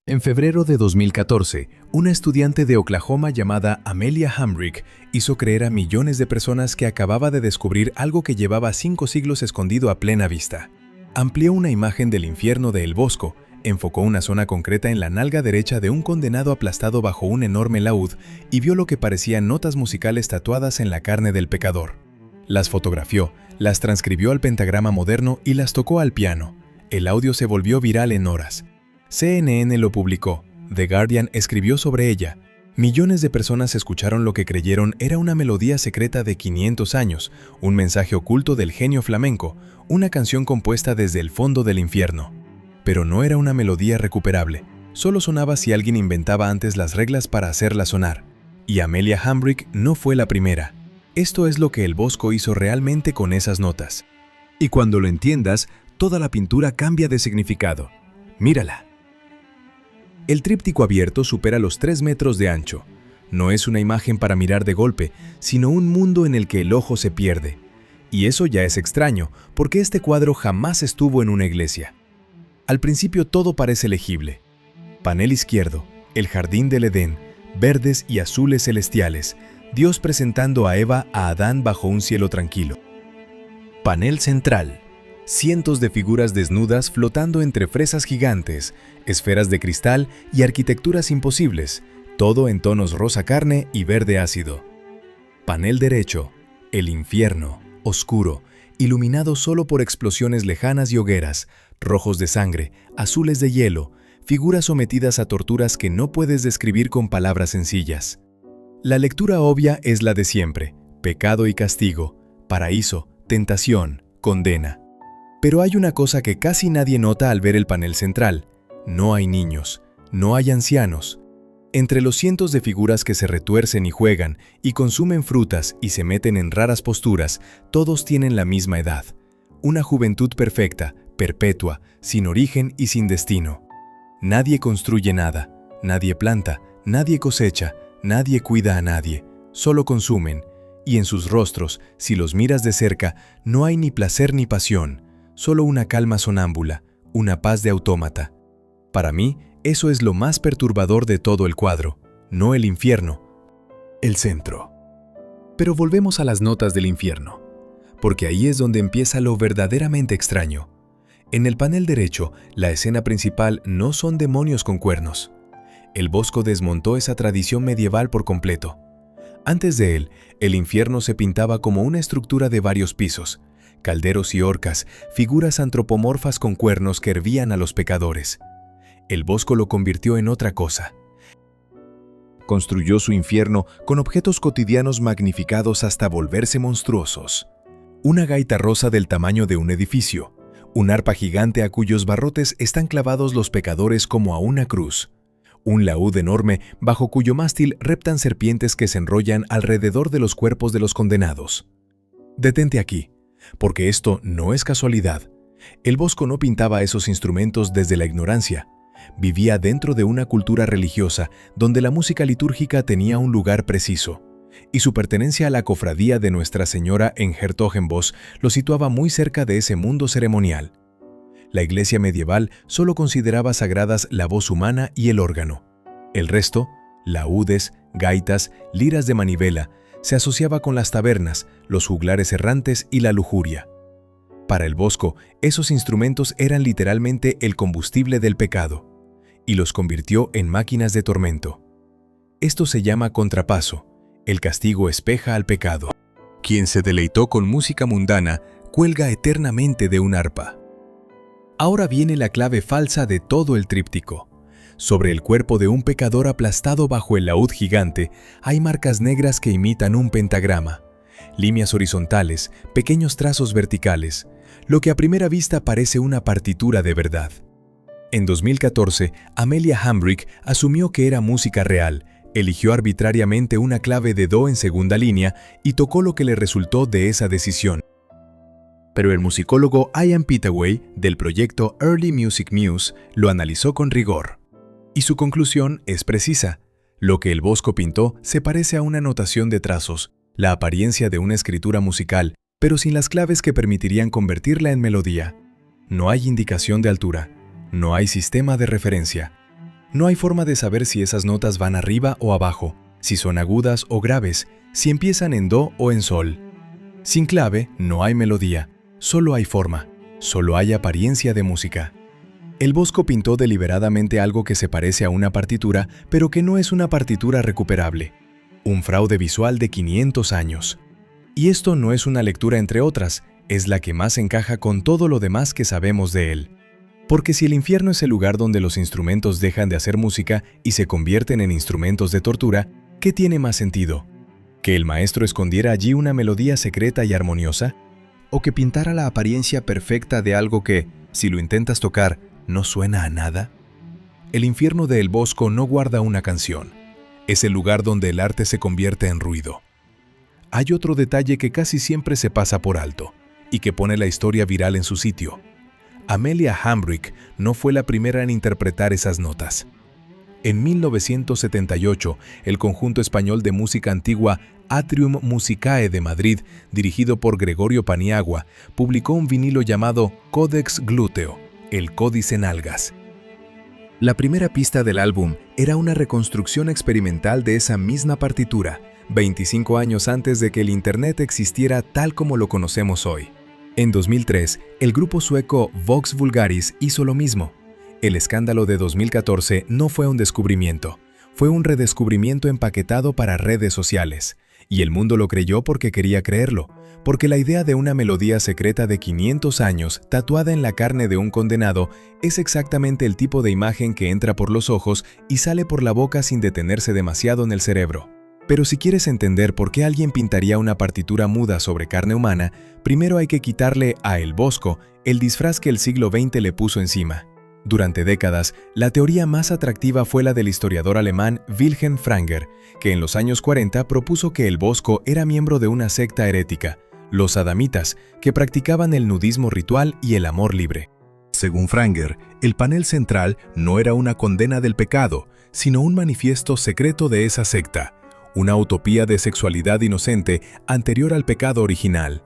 En febrero de 2014, una estudiante de Oklahoma llamada Amelia Hamrick hizo creer a millones de personas que acababa de descubrir algo que llevaba 5 siglos escondido a plena vista. Amplió una imagen del infierno de El Bosco, enfocó una zona concreta en la nalga derecha de un condenado aplastado bajo un enorme laúd y vio lo que parecían notas musicales tatuadas en la carne del pecador. Las fotografió, las transcribió al pentagrama moderno y las tocó al piano. El audio se volvió viral en horas. CNN lo publicó, The Guardian escribió sobre ella. Millones de personas escucharon lo que creyeron era una melodía secreta de 500 años, un mensaje oculto del genio flamenco, una canción compuesta desde el fondo del infierno. Pero no era una melodía recuperable, solo sonaba si alguien inventaba antes las reglas para hacerla sonar. Y Amelia Hamrick no fue la primera. Esto es lo que El Bosco hizo realmente con esas notas. Y cuando lo entiendas, toda la pintura cambia de significado. Mírala. El tríptico abierto supera los 3 metros de ancho. No es una imagen para mirar de golpe, sino un mundo en el que el ojo se pierde. Y eso ya es extraño, porque este cuadro jamás estuvo en una iglesia. Al principio todo parece legible. Panel izquierdo, el jardín del Edén, verdes y azules celestiales, Dios presentando a Eva a Adán bajo un cielo tranquilo. Panel central. Cientos de figuras desnudas flotando entre fresas gigantes, esferas de cristal y arquitecturas imposibles, todo en tonos rosa carne y verde ácido. Panel derecho, el infierno, oscuro, iluminado solo por explosiones lejanas y hogueras, rojos de sangre, azules de hielo, figuras sometidas a torturas que no puedes describir con palabras sencillas. La lectura obvia es la de siempre, pecado y castigo, paraíso, tentación, condena. Pero hay una cosa que casi nadie nota al ver el panel central. No hay niños, no hay ancianos. Entre los cientos de figuras que se retuercen y juegan, y consumen frutas y se meten en raras posturas, todos tienen la misma edad. Una juventud perfecta, perpetua, sin origen y sin destino. Nadie construye nada, nadie planta, nadie cosecha, nadie cuida a nadie, solo consumen. Y en sus rostros, si los miras de cerca, no hay ni placer ni pasión. Solo una calma sonámbula, una paz de autómata. Para mí, eso es lo más perturbador de todo el cuadro, no el infierno, el centro. Pero volvemos a las notas del infierno, porque ahí es donde empieza lo verdaderamente extraño. En el panel derecho, la escena principal no son demonios con cuernos. El Bosco desmontó esa tradición medieval por completo. Antes de él, el infierno se pintaba como una estructura de varios pisos, calderos y horcas, figuras antropomorfas con cuernos que hervían a los pecadores. El Bosco lo convirtió en otra cosa. Construyó su infierno con objetos cotidianos magnificados hasta volverse monstruosos. Una gaita rosa del tamaño de un edificio, un arpa gigante a cuyos barrotes están clavados los pecadores como a una cruz, un laúd enorme bajo cuyo mástil reptan serpientes que se enrollan alrededor de los cuerpos de los condenados. Detente aquí. Porque esto no es casualidad. El Bosco no pintaba esos instrumentos desde la ignorancia. Vivía dentro de una cultura religiosa donde la música litúrgica tenía un lugar preciso, y su pertenencia a la cofradía de Nuestra Señora en Hertogenbosch lo situaba muy cerca de ese mundo ceremonial. La iglesia medieval solo consideraba sagradas la voz humana y el órgano. El resto, laúdes, gaitas, liras de manivela, se asociaba con las tabernas, los juglares errantes y la lujuria. Para el Bosco, esos instrumentos eran literalmente el combustible del pecado, y los convirtió en máquinas de tormento. Esto se llama contrapaso, el castigo espeja al pecado. Quien se deleitó con música mundana, cuelga eternamente de un arpa. Ahora viene la clave falsa de todo el tríptico. Sobre el cuerpo de un pecador aplastado bajo el laúd gigante hay marcas negras que imitan un pentagrama, líneas horizontales, pequeños trazos verticales, lo que a primera vista parece una partitura de verdad. En 2014, Amelia Hamrick asumió que era música real, eligió arbitrariamente una clave de do en segunda línea y tocó lo que le resultó de esa decisión. Pero el musicólogo Ian Petaway, del proyecto Early Music Muse, lo analizó con rigor. Y su conclusión es precisa. Lo que el Bosco pintó se parece a una notación de trazos, la apariencia de una escritura musical, pero sin las claves que permitirían convertirla en melodía. No hay indicación de altura, no hay sistema de referencia. No hay forma de saber si esas notas van arriba o abajo, si son agudas o graves, si empiezan en do o en sol. Sin clave no hay melodía, solo hay forma, solo hay apariencia de música. El Bosco pintó deliberadamente algo que se parece a una partitura, pero que no es una partitura recuperable. Un fraude visual de 500 años. Y esto no es una lectura entre otras, es la que más encaja con todo lo demás que sabemos de él. Porque si el infierno es el lugar donde los instrumentos dejan de hacer música y se convierten en instrumentos de tortura, ¿qué tiene más sentido? ¿Que el maestro escondiera allí una melodía secreta y armoniosa? ¿O que pintara la apariencia perfecta de algo que, si lo intentas tocar, no suena a nada? El infierno de El Bosco no guarda una canción. Es el lugar donde el arte se convierte en ruido. Hay otro detalle que casi siempre se pasa por alto y que pone la historia viral en su sitio. Amelia Hambrick no fue la primera en interpretar esas notas. En 1978, el conjunto español de música antigua Atrium Musicae de Madrid, dirigido por Gregorio Paniagua, publicó un vinilo llamado Codex Glúteo, el códice nalgas. La primera pista del álbum era una reconstrucción experimental de esa misma partitura, 25 años antes de que el Internet existiera tal como lo conocemos hoy. En 2003, el grupo sueco Vox Vulgaris hizo lo mismo. El escándalo de 2014 no fue un descubrimiento, fue un redescubrimiento empaquetado para redes sociales. Y el mundo lo creyó porque quería creerlo, porque la idea de una melodía secreta de 500 años tatuada en la carne de un condenado es exactamente el tipo de imagen que entra por los ojos y sale por la boca sin detenerse demasiado en el cerebro. Pero si quieres entender por qué alguien pintaría una partitura muda sobre carne humana, primero hay que quitarle a El Bosco el disfraz que el siglo XX le puso encima. Durante décadas, la teoría más atractiva fue la del historiador alemán Wilhelm Franger, que en los años 40 propuso que El Bosco era miembro de una secta herética, los adamitas, que practicaban el nudismo ritual y el amor libre. Según Franger, el panel central no era una condena del pecado, sino un manifiesto secreto de esa secta, una utopía de sexualidad inocente anterior al pecado original.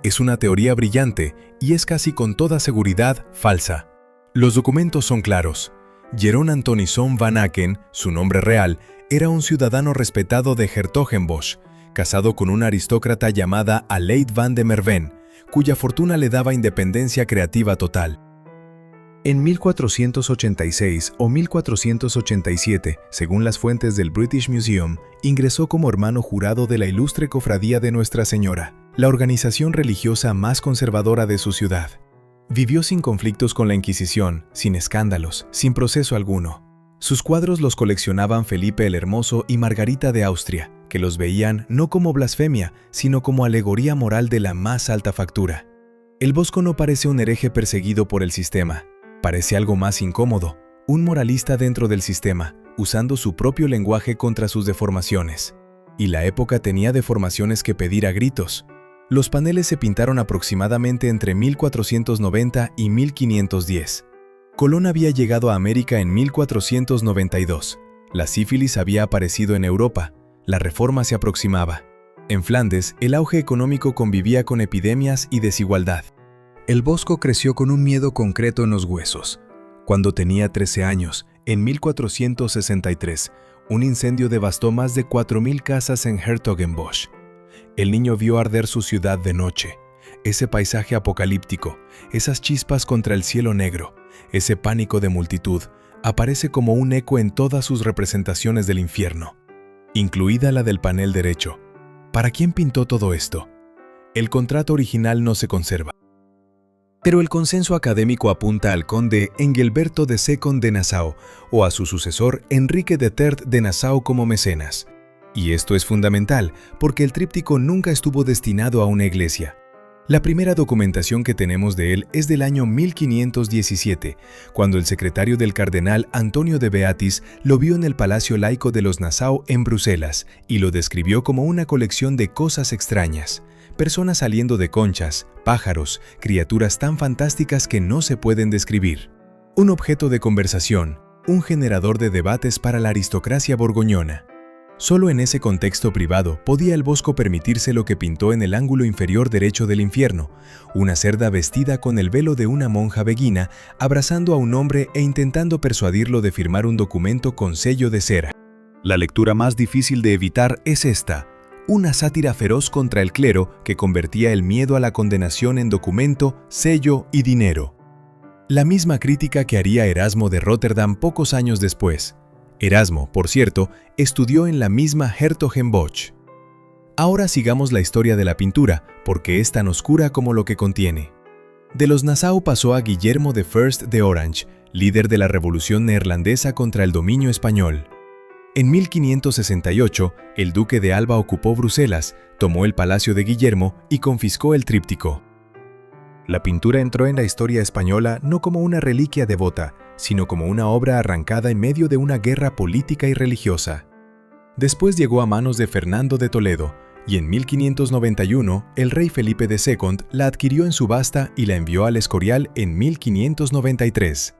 Es una teoría brillante y es casi con toda seguridad falsa. Los documentos son claros. Jeroen Antonisson van Aken, su nombre real, era un ciudadano respetado de 's-Hertogenbosch, casado con una aristócrata llamada Aleid van de Merven, cuya fortuna le daba independencia creativa total. En 1486 o 1487, según las fuentes del British Museum, ingresó como hermano jurado de la Ilustre Cofradía de Nuestra Señora, la organización religiosa más conservadora de su ciudad. Vivió sin conflictos con la Inquisición, sin escándalos, sin proceso alguno. Sus cuadros los coleccionaban Felipe el Hermoso y Margarita de Austria, que los veían no como blasfemia, sino como alegoría moral de la más alta factura. El Bosco no parece un hereje perseguido por el sistema. Parece algo más incómodo, un moralista dentro del sistema, usando su propio lenguaje contra sus deformaciones. Y la época tenía deformaciones que pedir a gritos. Los paneles se pintaron aproximadamente entre 1490 y 1510. Colón había llegado a América en 1492. La sífilis había aparecido en Europa. La reforma se aproximaba. En Flandes, el auge económico convivía con epidemias y desigualdad. El Bosco creció con un miedo concreto en los huesos. Cuando tenía 13 años, en 1463, un incendio devastó más de 4.000 casas en 's-Hertogenbosch. El niño vio arder su ciudad de noche. Ese paisaje apocalíptico, esas chispas contra el cielo negro, ese pánico de multitud, aparece como un eco en todas sus representaciones del infierno, incluida la del panel derecho. ¿Para quién pintó todo esto? El contrato original no se conserva. Pero el consenso académico apunta al conde Engelberto de Second de Nassau o a su sucesor Enrique de Tertz de Nassau como mecenas. Y esto es fundamental porque el tríptico nunca estuvo destinado a una iglesia. La primera documentación que tenemos de él es del año 1517, cuando el secretario del cardenal Antonio de Beatis lo vio en el Palacio Laico de los Nassau en Bruselas y lo describió como una colección de cosas extrañas, personas saliendo de conchas, pájaros, criaturas tan fantásticas que no se pueden describir. Un objeto de conversación, un generador de debates para la aristocracia borgoñona. Solo en ese contexto privado podía el Bosco permitirse lo que pintó en el ángulo inferior derecho del infierno, una cerda vestida con el velo de una monja beguina, abrazando a un hombre e intentando persuadirlo de firmar un documento con sello de cera. La lectura más difícil de evitar es esta, una sátira feroz contra el clero que convertía el miedo a la condenación en documento, sello y dinero. La misma crítica que haría Erasmo de Róterdam pocos años después. Erasmo, por cierto, estudió en la misma Hertogenbosch. Ahora sigamos la historia de la pintura, porque es tan oscura como lo que contiene. De los Nassau pasó a Guillermo I de Orange, líder de la Revolución Neerlandesa contra el dominio español. En 1568, el duque de Alba ocupó Bruselas, tomó el palacio de Guillermo y confiscó el tríptico. La pintura entró en la historia española no como una reliquia devota, sino como una obra arrancada en medio de una guerra política y religiosa. Después llegó a manos de Fernando de Toledo, y en 1591 el rey Felipe II la adquirió en subasta y la envió al Escorial en 1593.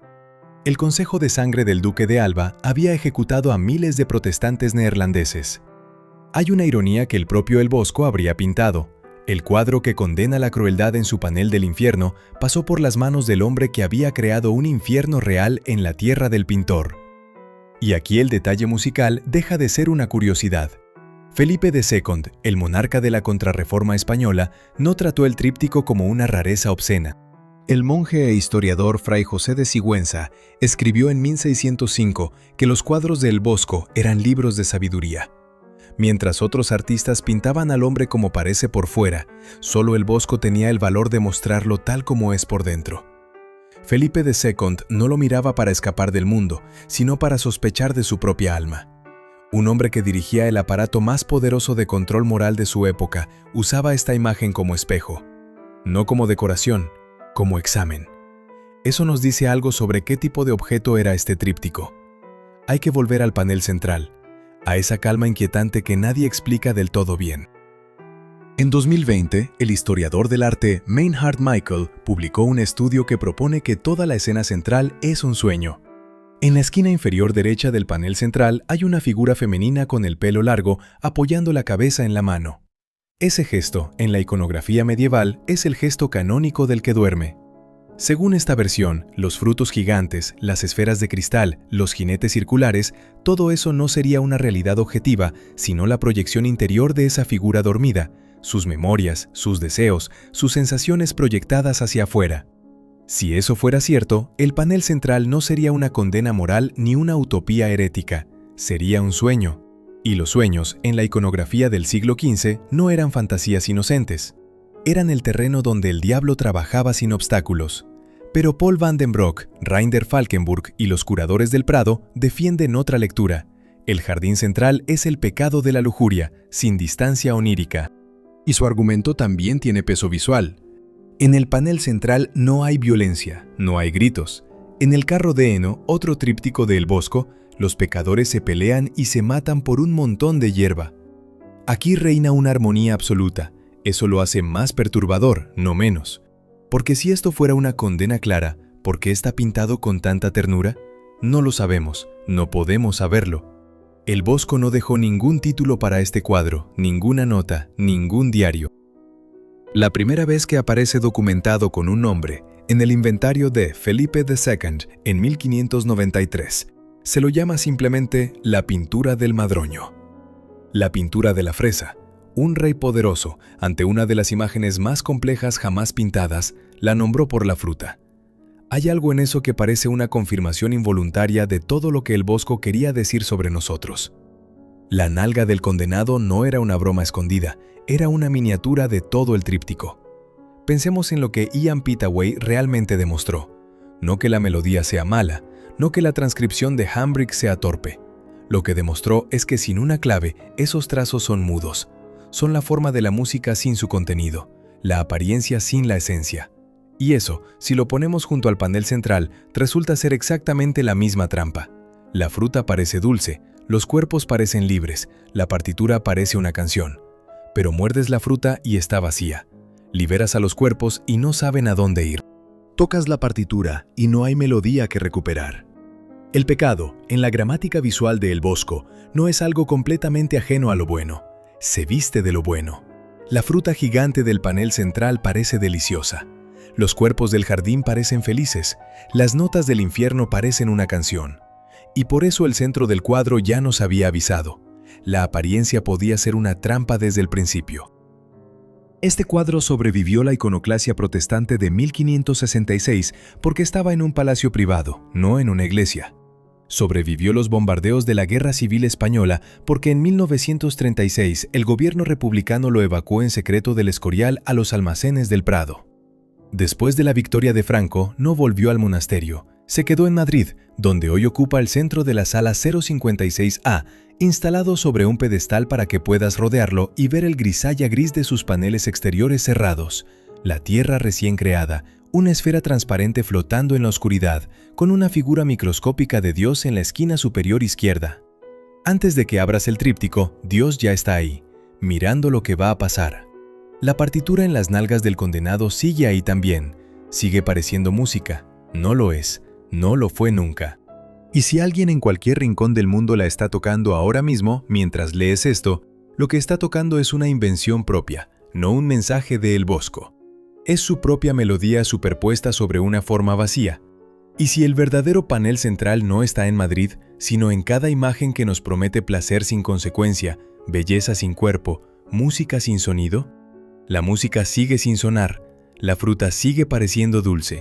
El Consejo de Sangre del Duque de Alba había ejecutado a miles de protestantes neerlandeses. Hay una ironía que el propio El Bosco habría pintado. El cuadro que condena la crueldad en su panel del infierno pasó por las manos del hombre que había creado un infierno real en la tierra del pintor. Y aquí el detalle musical deja de ser una curiosidad. Felipe II, el monarca de la Contrarreforma española, no trató el tríptico como una rareza obscena. El monje e historiador Fray José de Sigüenza escribió en 1605 que los cuadros de El Bosco eran libros de sabiduría. Mientras otros artistas pintaban al hombre como parece por fuera, solo El Bosco tenía el valor de mostrarlo tal como es por dentro. Felipe II no lo miraba para escapar del mundo, sino para sospechar de su propia alma. Un hombre que dirigía el aparato más poderoso de control moral de su época usaba esta imagen como espejo, no como decoración, como examen. Eso nos dice algo sobre qué tipo de objeto era este tríptico. Hay que volver al panel central, a esa calma inquietante que nadie explica del todo bien. En 2020, el historiador del arte Meinhard Michael publicó un estudio que propone que toda la escena central es un sueño. En la esquina inferior derecha del panel central hay una figura femenina con el pelo largo apoyando la cabeza en la mano. Ese gesto, en la iconografía medieval, es el gesto canónico del que duerme. Según esta versión, los frutos gigantes, las esferas de cristal, los jinetes circulares, todo eso no sería una realidad objetiva, sino la proyección interior de esa figura dormida, sus memorias, sus deseos, sus sensaciones proyectadas hacia afuera. Si eso fuera cierto, el panel central no sería una condena moral ni una utopía herética, sería un sueño. Y los sueños, en la iconografía del siglo XV, no eran fantasías inocentes. Eran el terreno donde el diablo trabajaba sin obstáculos. Pero Paul van den Broek, Reinder Falkenburg y los curadores del Prado defienden otra lectura. El jardín central es el pecado de la lujuria, sin distancia onírica. Y su argumento también tiene peso visual. En el panel central no hay violencia, no hay gritos. En el carro de heno, otro tríptico de El Bosco, los pecadores se pelean y se matan por un montón de hierba. Aquí reina una armonía absoluta. Eso lo hace más perturbador, no menos. Porque si esto fuera una condena clara, ¿por qué está pintado con tanta ternura? No lo sabemos, no podemos saberlo. El Bosco no dejó ningún título para este cuadro, ninguna nota, ningún diario. La primera vez que aparece documentado con un nombre en el inventario de Felipe II en 1593, se lo llama simplemente la pintura del madroño. La pintura de la fresa. Un rey poderoso, ante una de las imágenes más complejas jamás pintadas, la nombró por la fruta. Hay algo en eso que parece una confirmación involuntaria de todo lo que El Bosco quería decir sobre nosotros. La nalga del condenado no era una broma escondida, era una miniatura de todo el tríptico. Pensemos en lo que Ian Pittaway realmente demostró. No que la melodía sea mala, no que la transcripción de Hambrick sea torpe. Lo que demostró es que sin una clave, esos trazos son mudos. Son la forma de la música sin su contenido, la apariencia sin la esencia. Y eso, si lo ponemos junto al panel central, resulta ser exactamente la misma trampa. La fruta parece dulce, los cuerpos parecen libres, la partitura parece una canción. Pero muerdes la fruta y está vacía. Liberas a los cuerpos y no saben a dónde ir. Tocas la partitura y no hay melodía que recuperar. El pecado, en la gramática visual de El Bosco, no es algo completamente ajeno a lo bueno. Se viste de lo bueno. La fruta gigante del panel central parece deliciosa. Los cuerpos del jardín parecen felices. Las notas del infierno parecen una canción. Y por eso el centro del cuadro ya nos había avisado. La apariencia podía ser una trampa desde el principio. Este cuadro sobrevivió la iconoclasia protestante de 1566 porque estaba en un palacio privado, no en una iglesia. Sobrevivió los bombardeos de la Guerra Civil Española porque en 1936 el gobierno republicano lo evacuó en secreto del Escorial a los almacenes del Prado. Después de la victoria de Franco, no volvió al monasterio. Se quedó en Madrid, donde hoy ocupa el centro de la sala 056A, instalado sobre un pedestal para que puedas rodearlo y ver el grisalla gris de sus paneles exteriores cerrados, la tierra recién creada, una esfera transparente flotando en la oscuridad, con una figura microscópica de Dios en la esquina superior izquierda. Antes de que abras el tríptico, Dios ya está ahí, mirando lo que va a pasar. La partitura en las nalgas del condenado sigue ahí también, sigue pareciendo música, no lo es, no lo fue nunca. Y si alguien en cualquier rincón del mundo la está tocando ahora mismo, mientras lees esto, lo que está tocando es una invención propia, no un mensaje de El Bosco. Es su propia melodía superpuesta sobre una forma vacía. Y si el verdadero panel central no está en Madrid, sino en cada imagen que nos promete placer sin consecuencia, belleza sin cuerpo, música sin sonido, la música sigue sin sonar, la fruta sigue pareciendo dulce,